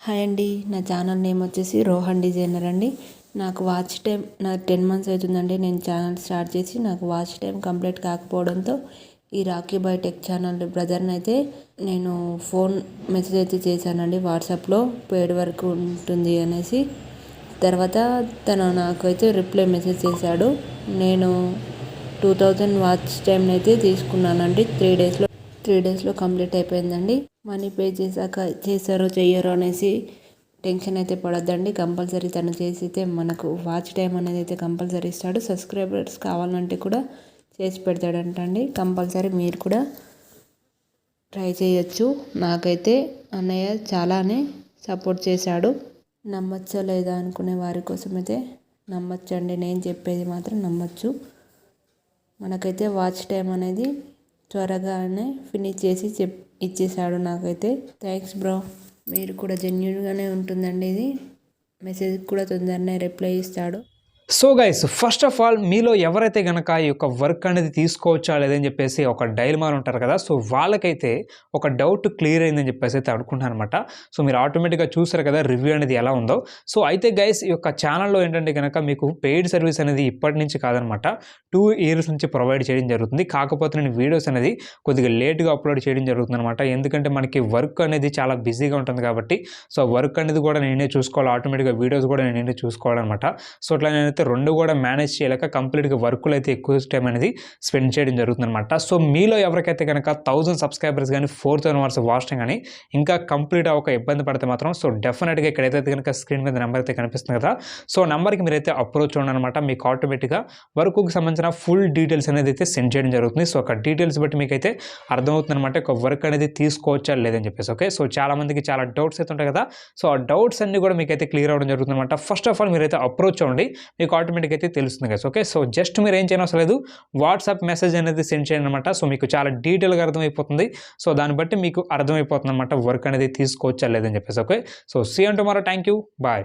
Hi అండి, నా channel name వచ్చేసి రోహన్ డిజైనర్ అండి. నాకు వాచ్ టైం 10 మంత్స్ అవుతుందండి నేను ఛానల్ స్టార్ట్ చేసి. నాకు వాచ్ టైం కంప్లీట్ కాకపోవడంతో ఈ రాకీ బాయ్ టెక్ ఛానల్ బ్రదర్ని అయితే నేను ఫోన్ మెసేజ్ అయితే చేశానండి వాట్సాప్లో, పేడ్ వరకు ఉంటుంది అనేసి. తర్వాత తను నాకైతే రిప్లై మెసేజ్ చేశాడు. నేను 2000 వాచ్ టైంని అయితే తీసుకున్నానండి. 3 డేస్లో కంప్లీట్ అయిపోయిందండి. మనీ పే చేశాక చేశారో చెయ్యరో అనేసి టెన్షన్ అయితే పడొద్దండి. కంపల్సరీ తను చేసితే మనకు వాచ్ టైం అనేది అయితే కంపల్సరీ ఇస్తాడు. సబ్స్క్రైబర్స్ కావాలంటే కూడా చేసి పెడతాడంటండి. కంపల్సరీ మీరు కూడా ట్రై చేయొచ్చు. నాకైతే అన్నయ్య చాలానే సపోర్ట్ చేశాడు. నమ్మచ్చో లేదా అనుకునే వారి కోసం అయితే నమ్మచ్చండి. నేను చెప్పేది మాత్రం నమ్మచ్చు. మనకైతే వాచ్ టైం అనేది త్వరగానే ఫినిష్ చేసి ఇచ్చేసాడు నాకైతే. Thanks bro. మీరు కూడా జెన్యూన్గానే ఉంటుందండి ఇది. మెసేజ్ కూడా తొందరనే రిప్లై ఇస్తాడు. So guys, first of all మీలో ఎవరైతే కనుక ఈ యొక్క వర్క్ అనేది తీసుకోవచ్చా లేదని చెప్పేసి ఒక డైలమాలు ఉంటారు కదా, సో వాళ్ళకైతే ఒక డౌట్ క్లియర్ అయిందని చెప్పేసి అయితే అనుకుంటున్నాను అనమాట. సో మీరు ఆటోమేటిక్గా చూసారు కదా రివ్యూ అనేది ఎలా ఉందో. సో అయితే గైస్, ఈ యొక్క ఛానల్లో ఏంటంటే కనుక మీకు పెయిడ్ సర్వీస్ అనేది ఇప్పటి నుంచి కాదనమాట, 2 years నుంచి ప్రొవైడ్ చేయడం జరుగుతుంది. కాకపోతే నేను వీడియోస్ అనేది కొద్దిగా లేట్గా అప్లోడ్ చేయడం జరుగుతుంది అనమాట. ఎందుకంటే మనకి వర్క్ అనేది చాలా బిజీగా ఉంటుంది కాబట్టి. సో వర్క్ అనేది కూడా నేనే చూసుకోవాలి, ఆటోమేటిక్గా వీడియోస్ కూడా నేనే చూసుకోవాలన్నమాట. సో అట్లా నేనైతే 2 కూడా మేనేజ్ చేయలేక కంప్లీట్గా వర్క్లు అయితే ఎక్కువ టైం అనేది స్పెండ్ చేయడం జరుగుతుంది అనమాట. సో మీలో ఎవరికైతే కనుక 1000 సబ్స్క్రైబర్స్ కానీ 4000 అవర్స్ వాచ్ టైం కానీ ఇంకా కంప్లీట్ అవ్వక ఇబ్బంది పడితే మాత్రం సో డెఫినెట్గా ఇక్కడైతే కనుక స్క్రీన్ మీద నెంబర్ అయితే కనిపిస్తుంది కదా, సో నెంబర్కి మీరైతే అప్రోచ్ అవ్వండి అనమాట. మీకు ఆటోమేటిక్గా వర్క్కి సంబంధించిన ఫుల్ డీటెయిల్స్ అనేది అయితే సెండ్ చేయడం జరుగుతుంది. సో ఒక డీటెయిల్స్ బట్టి మీకైతే అర్థమవుతుంది అనమాట ఒక వర్క్ అనేది తీసుకోవచ్చా లేదని చెప్పేసి. ఓకే, సో చాలా మందికి చాలా డౌట్స్ అయితే ఉంటాయి కదా, సో ఆ డౌట్స్ అన్ని కూడా మీకైతే క్లియర్ అవ్వడం జరుగుతుంది అనమాట. ఫస్ట్ ఆఫ్ ఆల్ మీరైతే అప్రోచ్ అవ్వండి, మీకు ఆటోమేటిక్ అయితే తెలుస్తుంది కదా. ఓకే, సో జస్ట్ మీరు ఏం చేయడం అవసరం లేదు, వాట్సాప్ మెసేజ్ అనేది సెండ్ చేయండి అనమాట. సో మీకు చాలా డీటెయిల్గా అర్థమైపోతుంది. సో దాన్ని బట్టి మీకు అర్థమైపోతుంది అనమాట వర్క్ అనేది తీసుకోవచ్చా లేదని చెప్పేసి. Okay, so see you tomorrow. Thank you, bye.